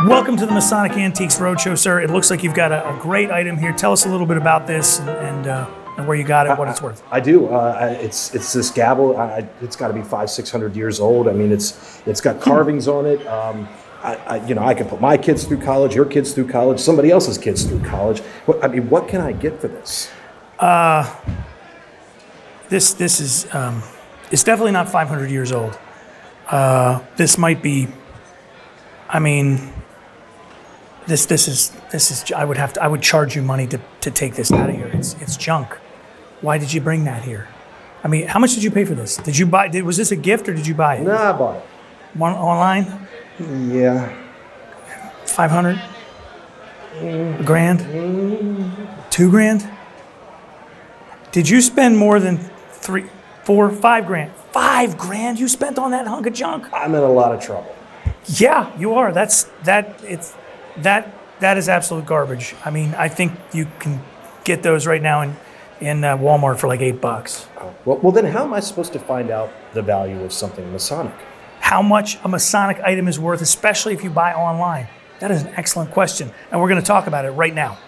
Welcome to the Masonic Antiques Roadshow, sir. It looks like you've got a great item here. Tell us a little bit about this and where you got it, what it's worth. I do. It's this Scabbard. It's got to be 500-600 years old. I mean, it's got carvings on it. I can put my kids through college, your kids through college, somebody else's kids through college. What can I get for this? This is it's definitely not 500 years old. This might be. I mean, this is. I would charge you money to take this out of here. It's junk. Why did you bring that here? I mean, how much did you pay for this? Did you buy? Was this a gift or did you buy it? No, I bought it. Online? Yeah. 500? A grand? 2 grand? Did you spend more than 3, 4, 5 grand? 5 grand you spent on that hunk of junk? I'm in a lot of trouble. Yeah, you are. That is absolute garbage. I mean, I think you can get those right now in Walmart for like $8. Well, then how am I supposed to find out the value of something Masonic? How much a Masonic item is worth, especially if you buy online? That is an excellent question, and we're going to talk about it right now.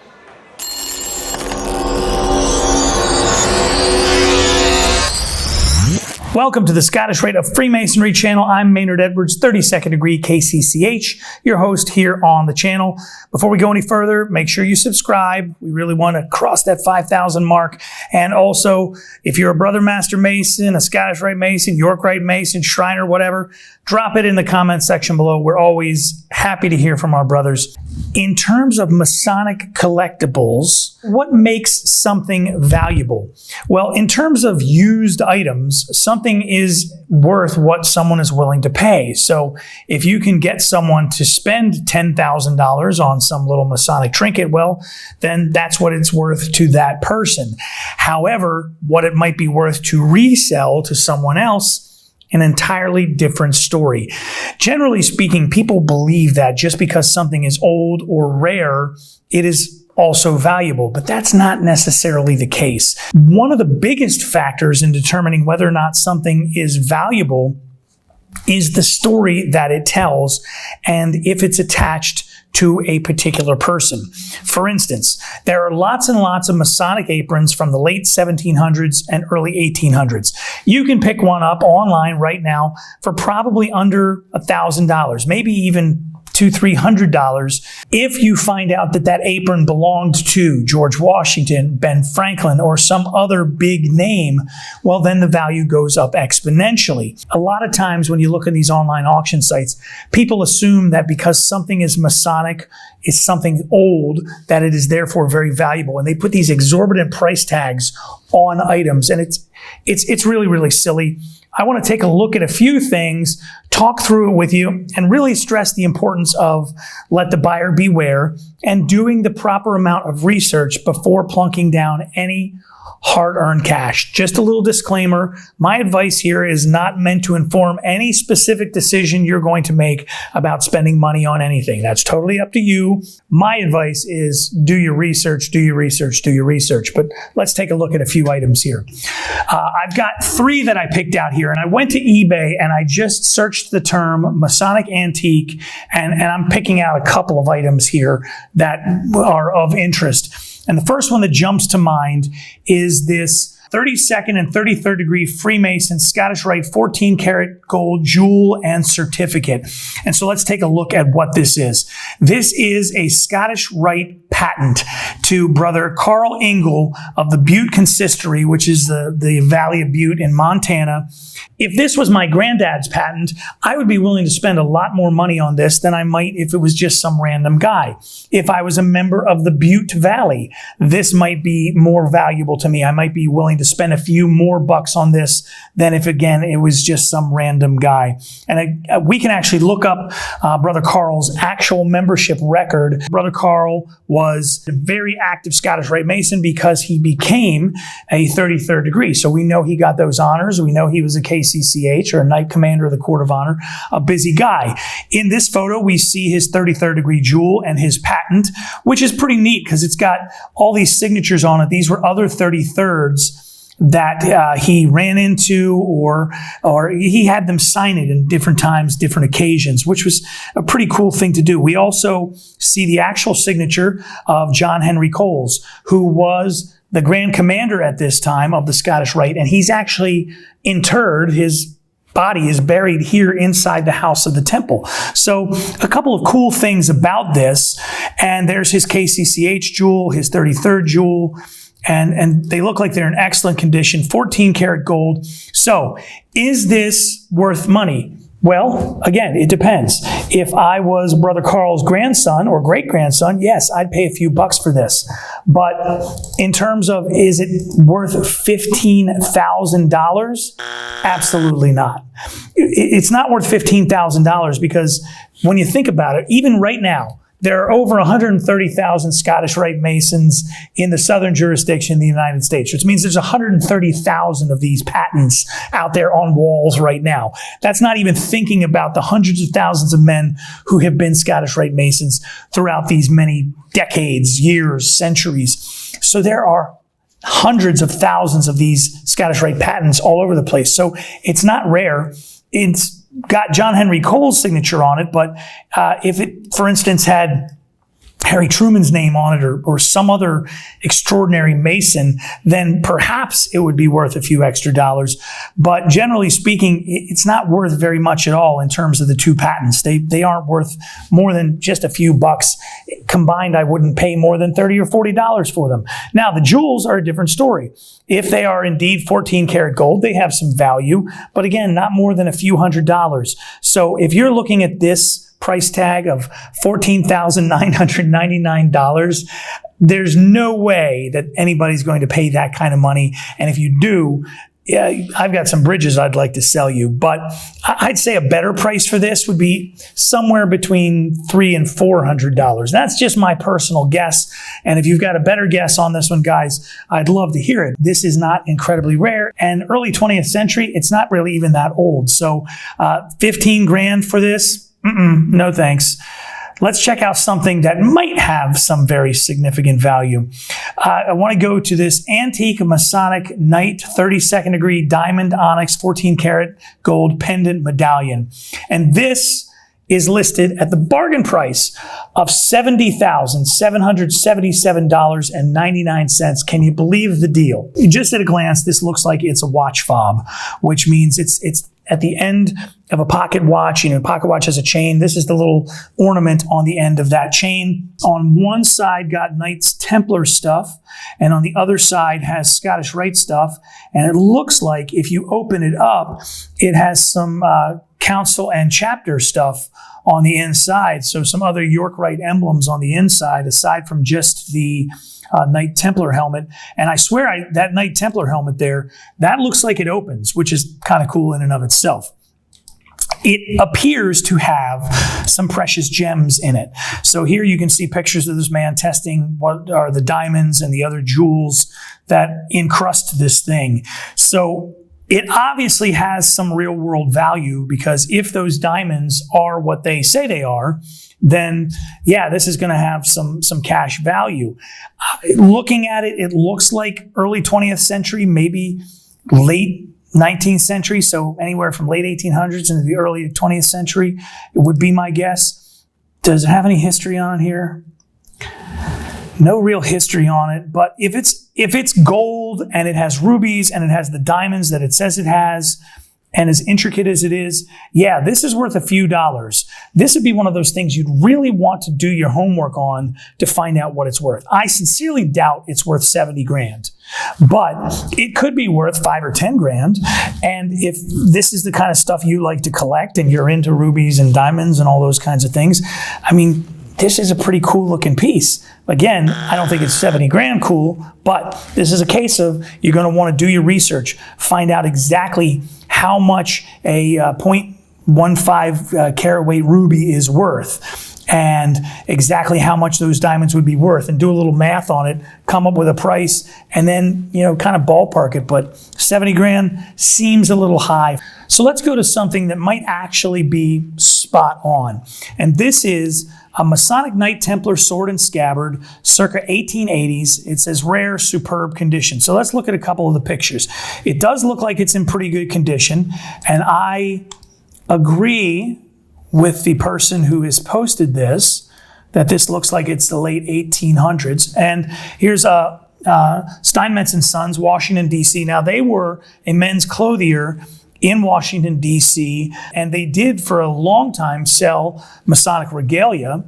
Welcome to the Scottish Rite of Freemasonry channel. I'm Maynard Edwards, 32nd degree KCCH, your host here on the channel. Before we go any further, make sure you subscribe. We really want to cross that 5,000 mark. And also, if you're a Brother Master Mason, a Scottish Rite Mason, York Rite Mason, Shriner, whatever, drop it in the comment section below. We're always happy to hear from our brothers. In terms of Masonic collectibles, what makes something valuable? Well, in terms of used items, something is worth what someone is willing to pay. So if you can get someone to spend $10,000 on some little Masonic trinket, well, then that's what it's worth to that person. However, what it might be worth to resell to someone else, an entirely different story. Generally speaking, people believe that just because something is old or rare, it is also valuable, but that's not necessarily the case. One of the biggest factors in determining whether or not something is valuable is the story that it tells and if it's attached to a particular person. For instance, there are lots and lots of Masonic aprons from the late 1700s and early 1800s. You can pick one up online right now for probably under $1,000, maybe even $200-300 if you find out that that apron belonged to George Washington, Ben Franklin, or some other big name. Well, then the value goes up exponentially. A lot of times when you look at these online auction sites, people assume that because something is Masonic, it's something old, that it is therefore very valuable, and they put these exorbitant price tags on items, and it's really, really silly. I want to take a look at a few things, talk through it with you, and really stress the importance of let the buyer beware and doing the proper amount of research before plunking down any hard-earned cash. Just a little disclaimer, my advice here is not meant to inform any specific decision you're going to make about spending money on anything. That's totally up to you. My advice is do your research, do your research, do your research. But let's take a look at a few items here. I've got 3 that I picked out here, and I went to eBay and I just searched the term Masonic Antique, and I'm picking out a couple of items here that are of interest. And the first one that jumps to mind is this 32nd and 33rd degree Freemason Scottish Rite 14 karat gold jewel and certificate. And so let's take a look at what this is. This is a Scottish Rite patent to Brother Carl Ingle of the Butte Consistory, which is the Valley of Butte in Montana. If this was my granddad's patent, I would be willing to spend a lot more money on this than I might if it was just some random guy. If I was a member of the Butte Valley, this might be more valuable to me. I might be willing to spend a few more bucks on this than if, again, it was just some random guy. And we can actually look up Brother Carl's actual membership record. Brother Carl was a very active Scottish Rite Mason because he became a 33rd degree. So we know he got those honors. We know he was a KCCH or a Knight Commander of the Court of Honor, a busy guy. In this photo, we see his 33rd degree jewel and his patent, which is pretty neat because it's got all these signatures on it. These were other 33rds that he ran into, or he had them sign it in different times, different occasions, which was a pretty cool thing to do. We also see the actual signature of John Henry Coles, who was the Grand Commander at this time of the Scottish Rite, and he's actually interred. His body is buried here inside the house of the temple. So a couple of cool things about this, and there's his KCCH jewel, his 33rd jewel, and they look like they're in excellent condition, 14 karat gold. So is this worth money? Well, again, it depends. If I was Brother Carl's grandson or great-grandson, yes, I'd pay a few bucks for this. But in terms of, is it worth $15,000? Absolutely not. It's not worth $15,000 because when you think about it, even right now, there are over 130,000 Scottish Rite Masons in the southern jurisdiction in the United States, which means there's 130,000 of these patents out there on walls right now. That's not even thinking about the hundreds of thousands of men who have been Scottish Rite Masons throughout these many decades, years, centuries. So there are hundreds of thousands of these Scottish Rite patents all over the place. So it's not rare. It's got John Henry Cole's signature on it, but if it, for instance, had Harry Truman's name on it or some other extraordinary Mason, then perhaps it would be worth a few extra dollars. But generally speaking, it's not worth very much at all in terms of the two patents. They aren't worth more than just a few bucks. Combined, I wouldn't pay more than $30 or $40 for them. Now, the jewels are a different story. If they are indeed 14 karat gold, they have some value, but again, not more than a few $100s. So if you're looking at this price tag of $14,999, there's no way that anybody's going to pay that kind of money. And if you do, yeah, I've got some bridges I'd like to sell you, but I'd say a better price for this would be somewhere between $300 and $400. That's just my personal guess. And if you've got a better guess on this one, guys, I'd love to hear it. This is not incredibly rare, and early 20th century, it's not really even that old. So 15 grand for this? No thanks. Let's check out something that might have some very significant value. I want to go to this antique Masonic Knight 32nd degree diamond onyx 14 karat gold pendant medallion. And this is listed at the bargain price of $70,777.99. Can you believe the deal? Just at a glance, this looks like it's a watch fob, which means it's at the end of a pocket watch. You know, a pocket watch has a chain. This is the little ornament on the end of that chain. On one side got Knights Templar stuff, and on the other side has Scottish Rite stuff. And it looks like if you open it up, it has some council and chapter stuff on the inside. So some other York Rite emblems on the inside, aside from just the Knight Templar helmet. And I swear that Knight Templar helmet there, that looks like it opens, which is kind of cool in and of itself. It appears to have some precious gems in it. So here you can see pictures of this man testing what are the diamonds and the other jewels that encrust this thing. So it obviously has some real world value, because if those diamonds are what they say they are, then yeah, this is going to have some cash value. Looking at it, it looks like early 20th century, maybe late 19th century. So anywhere from late 1800s into the early 20th century, it would be my guess. Does it have any history on it here? No real history on it, but if it's gold and it has rubies and it has the diamonds that it says it has, and as intricate as it is, yeah, this is worth a few dollars. This would be one of those things you'd really want to do your homework on to find out what it's worth. I sincerely doubt it's worth 70 grand, but it could be worth 5 or 10 grand. And if this is the kind of stuff you like to collect and you're into rubies and diamonds and all those kinds of things, I mean, this is a pretty cool looking piece. Again, I don't think it's 70 grand cool, but this is a case of you're going to want to do your research, find out exactly how much a 0.15 carat weight ruby is worth. and exactly how much those diamonds would be worth and do a little math on it, come up with a price, and then, kind of ballpark it. But 70 grand seems a little high. So let's go to something that might actually be spot on. And this is a Masonic Knight Templar sword and scabbard, circa 1880s. It says rare, superb condition. So let's look at a couple of the pictures. It does look like it's in pretty good condition, and I agree with the person who has posted this, that this looks like it's the late 1800s. And here's Steinmetz & Sons, Washington, D.C. Now, they were a men's clothier in Washington, D.C., and they did for a long time sell Masonic regalia.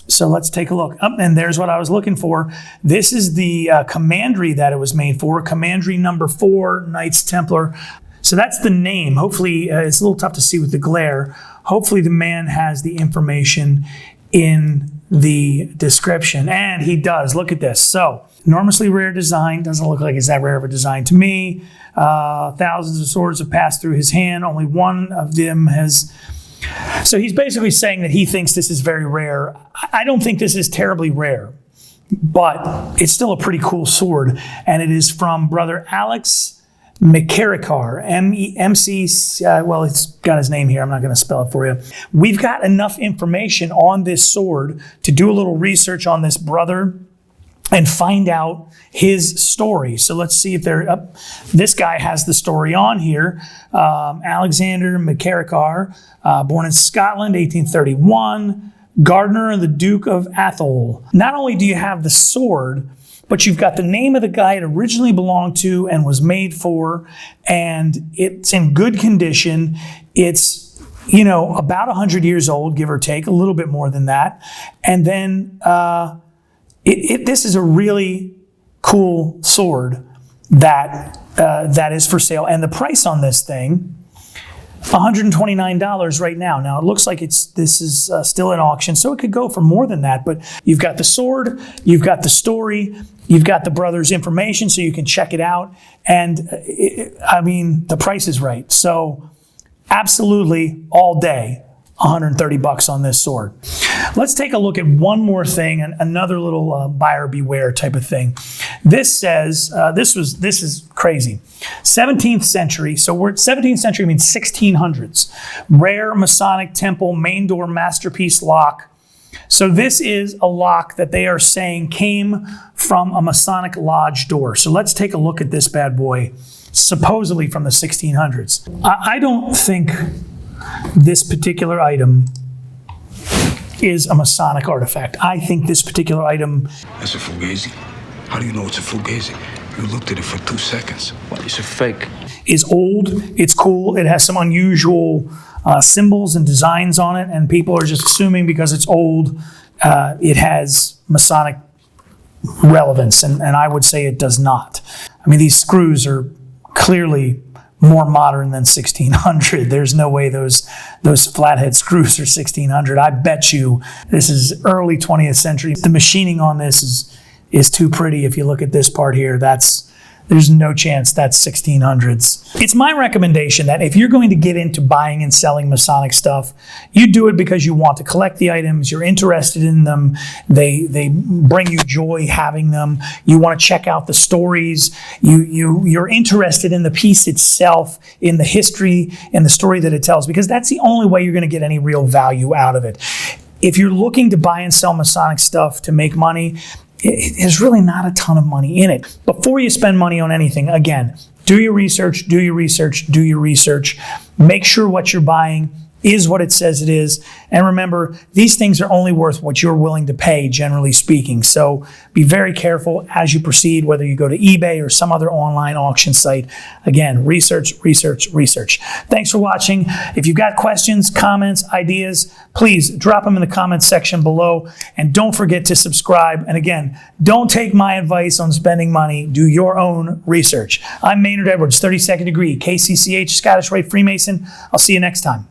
So let's take a look. And there's what I was looking for. This is the commandery that it was made for, commandery number 4, Knights Templar. So that's the name. Hopefully, it's a little tough to see with the glare. Hopefully the man has the information in the description, and he does. Look at this. So, enormously rare design. Doesn't look like it's that rare of a design to me. Thousands of swords have passed through his hand. Only one of them has. So he's basically saying that he thinks this is very rare. I don't think this is terribly rare, but it's still a pretty cool sword, and it is from Brother Alex McCarricar, M-C, well, it's got his name here. I'm not going to spell it for you. We've got enough information on this sword to do a little research on this brother and find out his story. So let's see if this guy has the story on here. Alexander McCarricar, born in Scotland, 1831, Gardner and the Duke of Atholl. Not only do you have the sword, but you've got the name of the guy it originally belonged to and was made for, and it's in good condition. It's, about 100 years old, give or take, a little bit more than that. And then this is a really cool sword that is for sale. And the price on this thing, $129 right now. Now, it looks like this is still an auction, so it could go for more than that. But you've got the sword, you've got the story, you've got the brother's information, so you can check it out. And, the price is right. So, absolutely, all day, $130 on this sword. Let's take a look at one more thing, and another little buyer beware type of thing. This says, this is crazy. 17th century, so we're 17th century means 1600s. Rare Masonic Temple main door masterpiece lock. So this is a lock that they are saying came from a Masonic lodge door. So let's take a look at this bad boy, supposedly from the 1600s. I don't think this particular item is a Masonic artifact. I think this particular item... That's a fugazi. How do you know it's a fugazi? You looked at it for 2 seconds. Well, it's a fake. Is old, it's cool, it has some unusual symbols and designs on it, and people are just assuming because it's old, it has Masonic relevance, and I would say it does not. These screws are clearly more modern than 1600. There's no way those flathead screws are 1600. I bet you this is early 20th century. The machining on this is too pretty. If you look at this part here, there's no chance that's 1600s. It's my recommendation that if you're going to get into buying and selling Masonic stuff, you do it because you want to collect the items, you're interested in them, they bring you joy having them, you want to check out the stories, you're interested in the piece itself, in the history, and the story that it tells, because that's the only way you're going to get any real value out of it. If you're looking to buy and sell Masonic stuff to make money, there's really not a ton of money in it. Before you spend money on anything, again, do your research, do your research, do your research. Make sure what you're buying is what it says it is. And remember, these things are only worth what you're willing to pay, generally speaking. So be very careful as you proceed, whether you go to eBay or some other online auction site. Again, research, research, research. Thanks for watching. If you've got questions, comments, ideas, please drop them in the comments section below. And don't forget to subscribe. And again, don't take my advice on spending money. Do your own research. I'm Maynard Edwards, 32nd degree, KCCH, Scottish Rite Freemason. I'll see you next time.